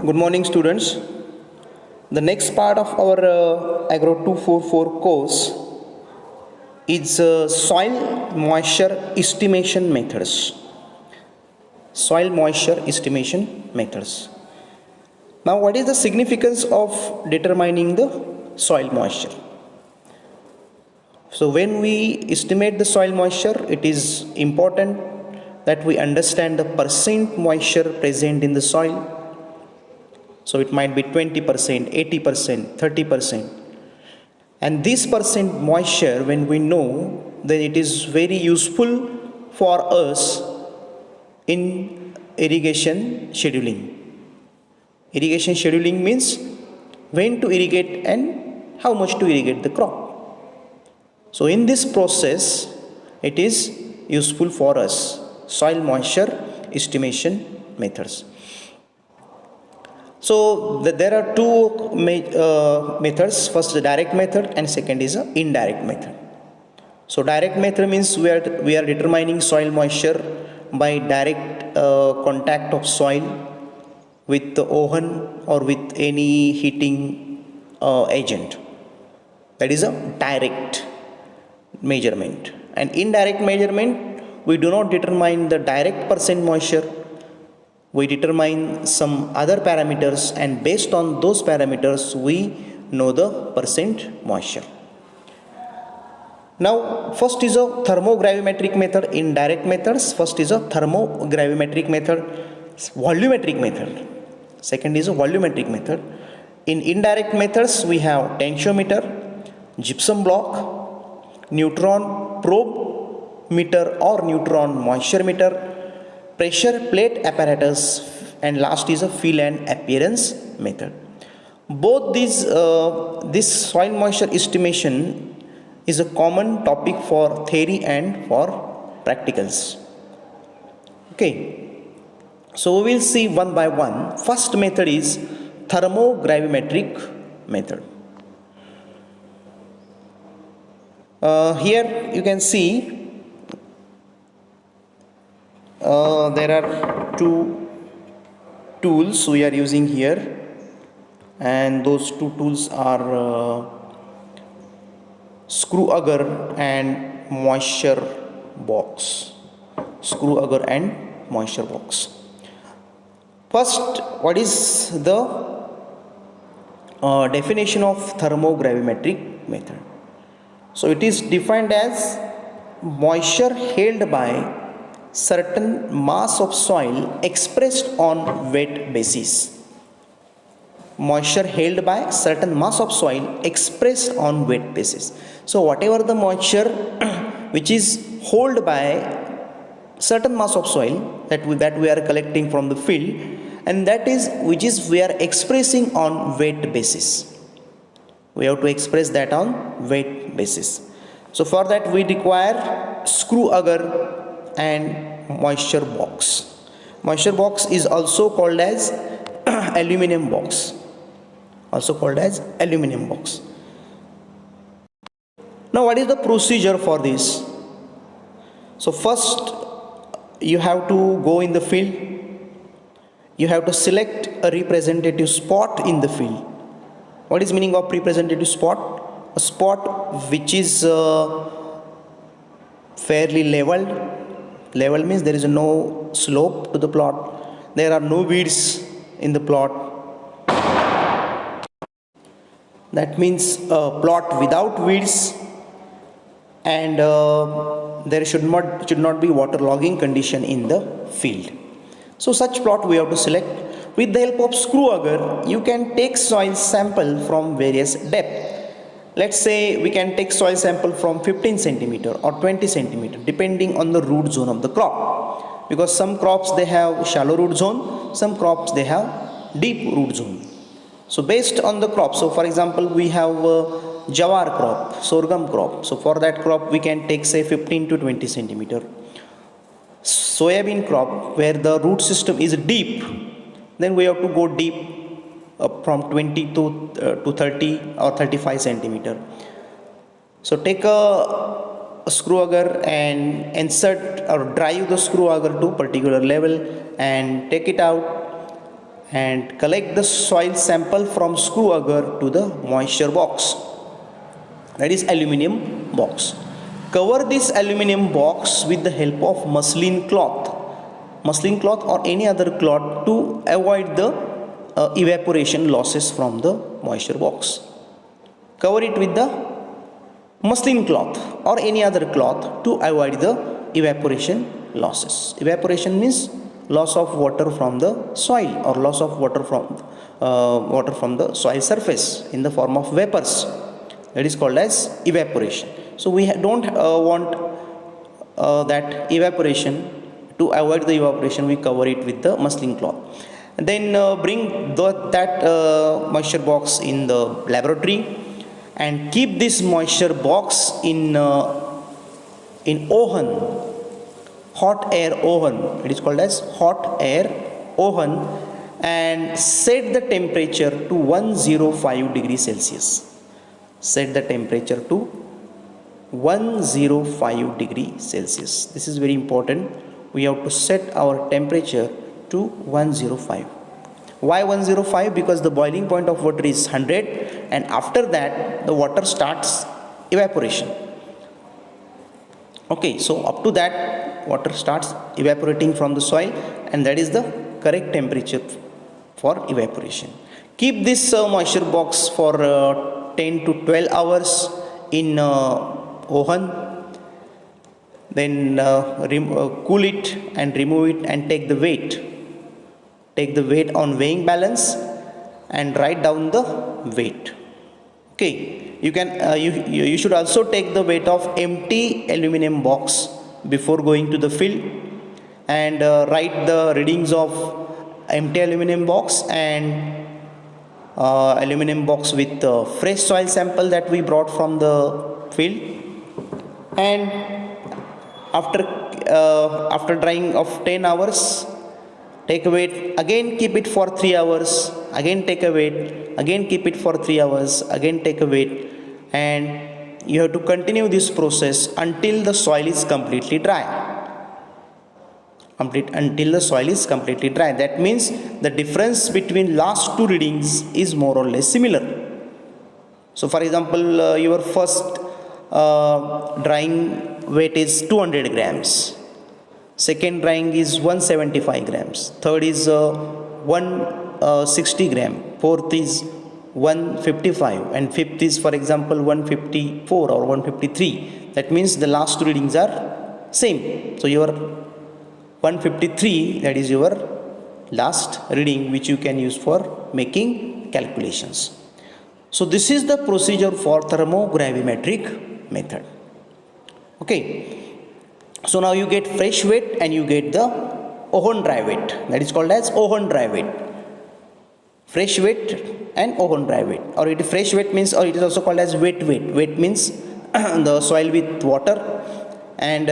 Good morning, students. The next part of our Agro 244 course is soil moisture estimation methods. Soil moisture estimation methods. Now, what is the significance of determining the soil moisture? So, when we estimate the soil moisture, it is important that we understand the percent moisture present in the soil. So it might be 20%, 80%, 30%. And this percent moisture, when we know, then it is very useful for us in irrigation scheduling. Irrigation scheduling means when to irrigate and how much to irrigate the crop. So in this process, it is useful for us, soil moisture estimation methods. So there are two methods. First, the direct method, and second is the indirect method. So direct method means we are determining soil moisture by direct contact of soil with the oven or with any heating agent. That is a direct measurement. And indirect measurement, we do not determine the direct percent moisture. We determine some other parameters, and based on those parameters we know the percent moisture. Now, first is a thermogravimetric method. In direct methods, first is a thermogravimetric method, volumetric method. Second is a volumetric method. In indirect methods, we have tensiometer, gypsum block, neutron probe meter or neutron moisture meter, pressure plate apparatus, and last is a feel and appearance method. Both these this soil moisture estimation is a common topic for theory and for practicals. Okay, so we will see one by one. First method is thermogravimetric method. Here you can see there are two tools we are using here, and those two tools are screw auger and moisture box. Screw auger and moisture box. First, what is the definition of thermogravimetric method? So it is defined as moisture held by certain mass of soil expressed on wet basis. Moisture held by certain mass of soil expressed on wet basis. So whatever the moisture which is held by certain mass of soil that we are collecting from the field, and that is which is we are expressing on wet basis. We have to express that on wet basis. So for that we require screw auger and moisture box. Moisture box is also called as aluminum box. Also called as aluminum box. Now what is the procedure for this? So first you have to go in the field. You have to select a representative spot in the field. What is meaning of representative spot? A spot which is fairly leveled. Level means there is no slope to the plot. There are no weeds in the plot. That means a plot without weeds, and there should not be waterlogging condition in the field. So such plot we have to select. With the help of screw auger, you can take soil sample from various depth. Let's say we can take soil sample from 15 centimeter or 20 centimeter depending on the root zone of the crop, because some crops they have shallow root zone, some crops they have deep root zone. So based on the crop, so for example we have jawar crop, sorghum crop. So for that crop we can take say 15 to 20 centimeter. Soybean crop where the root system is deep, then we have to go deep from 20 to 30 or 35 centimeter. So take a screw auger and insert or drive the screw auger to particular level and take it out and collect the soil sample from screw agar to the moisture box, that is aluminum box. Cover this aluminum box with the help of muslin cloth or any other cloth to avoid the evaporation losses from the moisture box. Cover it with the muslin cloth or any other cloth to avoid the evaporation losses. Evaporation means loss of water from the soil or loss of water from the soil surface in the form of vapors. That is called as evaporation. So we don't want that evaporation. To avoid the evaporation, we cover it with the muslin cloth. And then bring that moisture box in the laboratory and keep this moisture box in oven, hot air oven. It is called as hot air oven, and set the temperature to 105 degrees Celsius. Set the temperature to 105 degrees Celsius. This is very important. We have to set our temperature to 105. Why 105? Because the boiling point of water is 100, and after that the water starts evaporation. Okay, so up to that water starts evaporating from the soil, and that is the correct temperature for evaporation. Keep this moisture box for 10 to 12 hours in oven. Then cool it and remove it and take the weight. Take the weight on weighing balance and write down the weight. Okay, you should also take the weight of empty aluminum box before going to the field, and write the readings of empty aluminum box and aluminum box with fresh soil sample that we brought from the field. And after drying of 10 hours, take a weight, again keep it for 3 hours, again take a weight, again keep it for 3 hours, again take a weight, and you have to continue this process until the soil is completely dry. Until the soil is completely dry. That means the difference between last two readings is more or less similar. So for example, your first drying weight is 200 grams, second drying is 175 grams, third is 160 gram, fourth is 155, and fifth is for example 154 or 153. That means the last two readings are same. So your 153, that is your last reading, which you can use for making calculations. So this is the procedure for thermogravimetric method. Okay, so now you get fresh weight and you get the oven dry weight. That is called as oven dry weight. Fresh weight and oven dry weight, or it fresh weight means, or it is also called as wet weight. Wet means the soil with water, and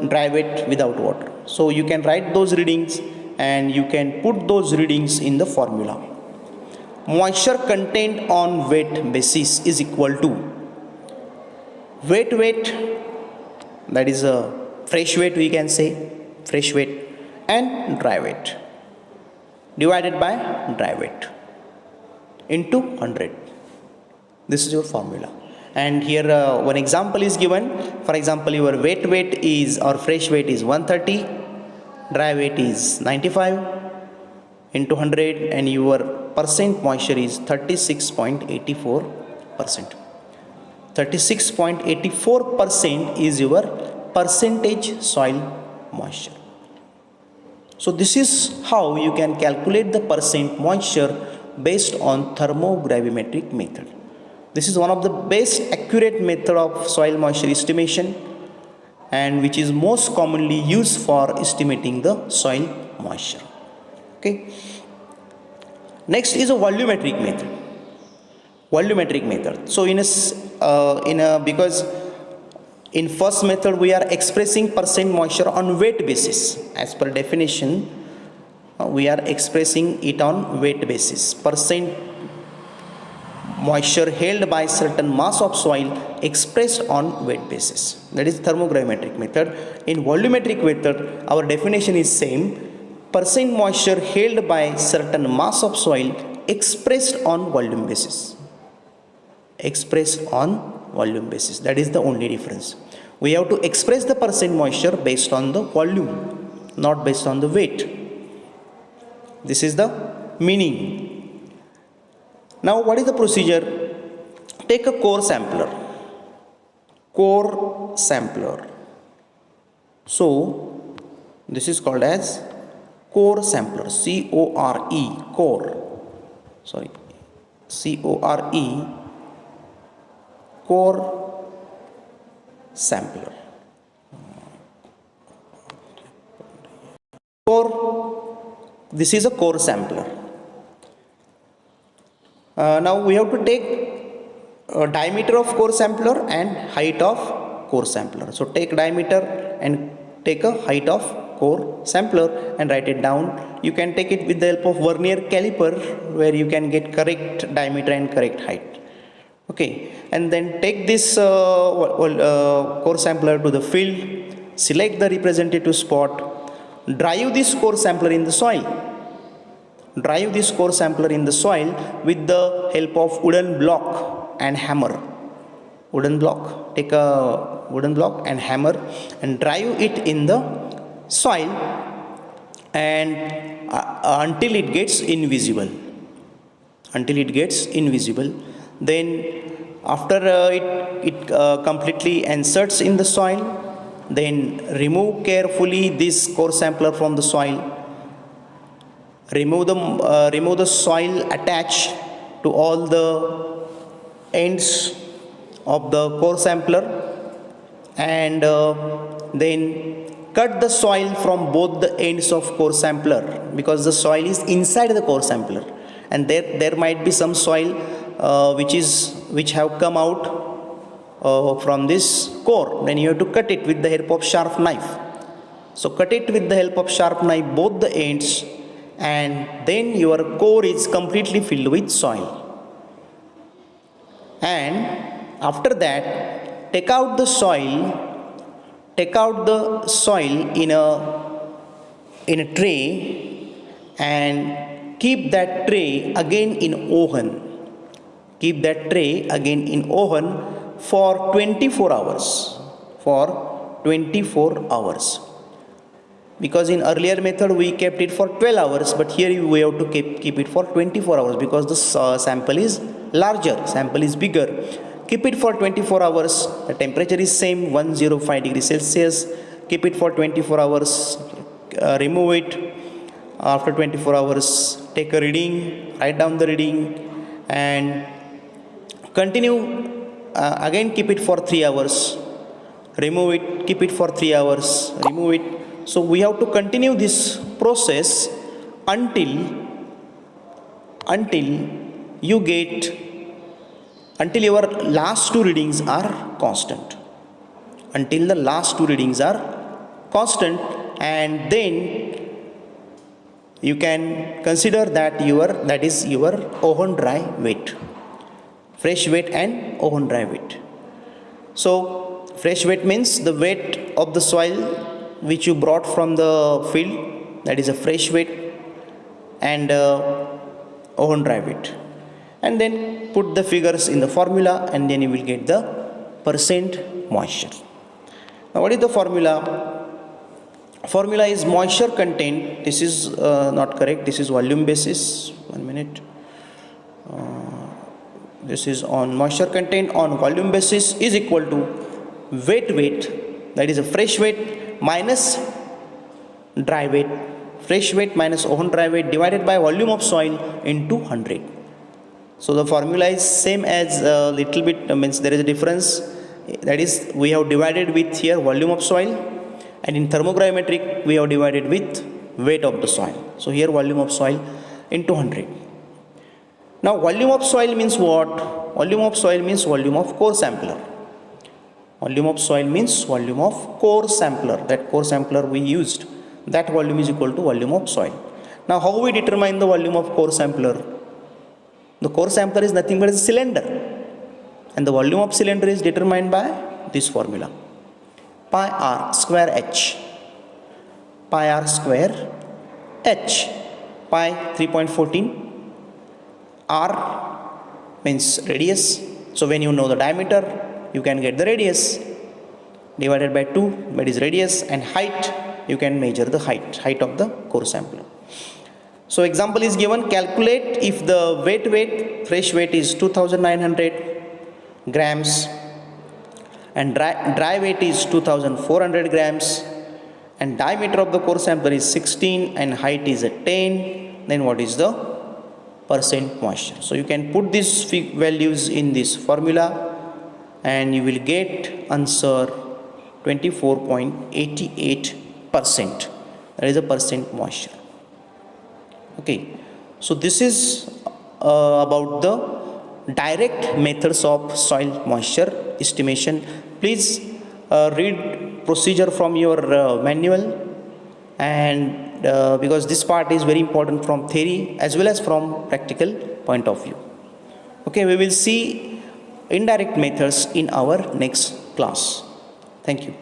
dry weight without water. So you can write those readings and you can put those readings in the formula. Moisture content on weight basis is equal to wet weight, that is a fresh weight, we can say fresh weight, and dry weight divided by dry weight into 100. This is your formula. And here one example is given. For example, your wet weight is, or fresh weight is 130, dry weight is 95 into 100, and your percent moisture is 36.84%. 36.84% is your percentage soil moisture. So this is how you can calculate the percent moisture based on thermogravimetric method. This is one of the best accurate method of soil moisture estimation, and which is most commonly used for estimating the soil moisture. Okay. Next is a volumetric method. Volumetric method. So because in first method we are expressing percent moisture on weight basis. As per definition, we are expressing it on weight basis. Percent moisture held by certain mass of soil expressed on weight basis. That is thermogravimetric method. In volumetric method, our definition is same. percent moisture held by certain mass of soil expressed on volume basis. Expressed on volume basis. That is the only difference. We have to express the percent moisture based on the volume, not based on the weight. This is the meaning. Now what is the procedure? Take a core sampler. Core sampler. So this is called as core sampler. C-O-R-E, core. Sorry, C-O-R-E, core sampler. Core. This is a core sampler. Now we have to take diameter of core sampler and height of core sampler. So take diameter and take a height of core sampler and write it down. You can take it with the help of vernier caliper, where you can get correct diameter and correct height. Okay, and then take this core sampler to the field, select the representative spot, drive this core sampler in the soil. Drive this core sampler in the soil with the help of wooden block and hammer. Wooden block, take a wooden block and hammer and drive it in the soil and until it gets invisible. Until it gets invisible. Then after it completely inserts in the soil, then remove carefully this core sampler from the soil. Remove the soil attached to all the ends of the core sampler, and then cut the soil from both the ends of core sampler, because the soil is inside the core sampler, and there might be some soil which have come out from this core. Then you have to cut it with the help of sharp knife. So cut it with the help of sharp knife both the ends, and then your core is completely filled with soil. And after that, take out the soil in a tray and keep that tray again in oven. Keep that tray again in oven for 24 hours. For 24 hours. Because in earlier method we kept it for 12 hours, but here we have to keep it for 24 hours because the sample is larger, sample is bigger. Keep it for 24 hours. The temperature is same, 105 degrees Celsius. Keep it for 24 hours. Remove it. After 24 hours, take a reading, write down the reading, and continue. Again keep it for 3 hours. Remove it. Keep it for 3 hours. Remove it. So we have to continue this process until your last two readings are constant. Until the last two readings are constant, and then you can consider that is your oven dry weight. Fresh weight and oven dry weight. So fresh weight means the weight of the soil which you brought from the field, that is a fresh weight, and oven dry weight. And then put the figures in the formula, and then you will get the percent moisture. Now what is the formula? Formula is moisture content. This is not correct. This is volume basis. 1 minute. This is on moisture content on volume basis is equal to weight, that is a fresh weight minus dry weight. Fresh weight minus oven dry weight divided by volume of soil into 100. So the formula is same as little bit, means there is a difference. That is, we have divided with here volume of soil, and in thermogravimetric we have divided with weight of the soil. So here volume of soil into 100. Now volume of soil means what? Volume of soil means volume of core sampler. Volume of soil means volume of core sampler. That core sampler we used, that volume is equal to volume of soil. Now how we determine the volume of core sampler? The core sampler is nothing but a cylinder, and the volume of cylinder is determined by this formula: pi r square h. Pi r square H pi 3.14, R means radius. So when you know the diameter, you can get the radius, divided by 2, that is radius, and height, you can measure the height of the core sample. So example is given, calculate if the fresh weight is 2900 grams and dry weight is 2400 grams and diameter of the core sample is 16 and height is at 10, then what is the percent moisture? So you can put these values in this formula and you will get answer 24.88%. That is a percent moisture. Okay, so this is about the direct methods of soil moisture estimation. Please read procedure from your manual, and because this part is very important from theory as well as from practical point of view. Okay, we will see indirect methods in our next class. Thank you.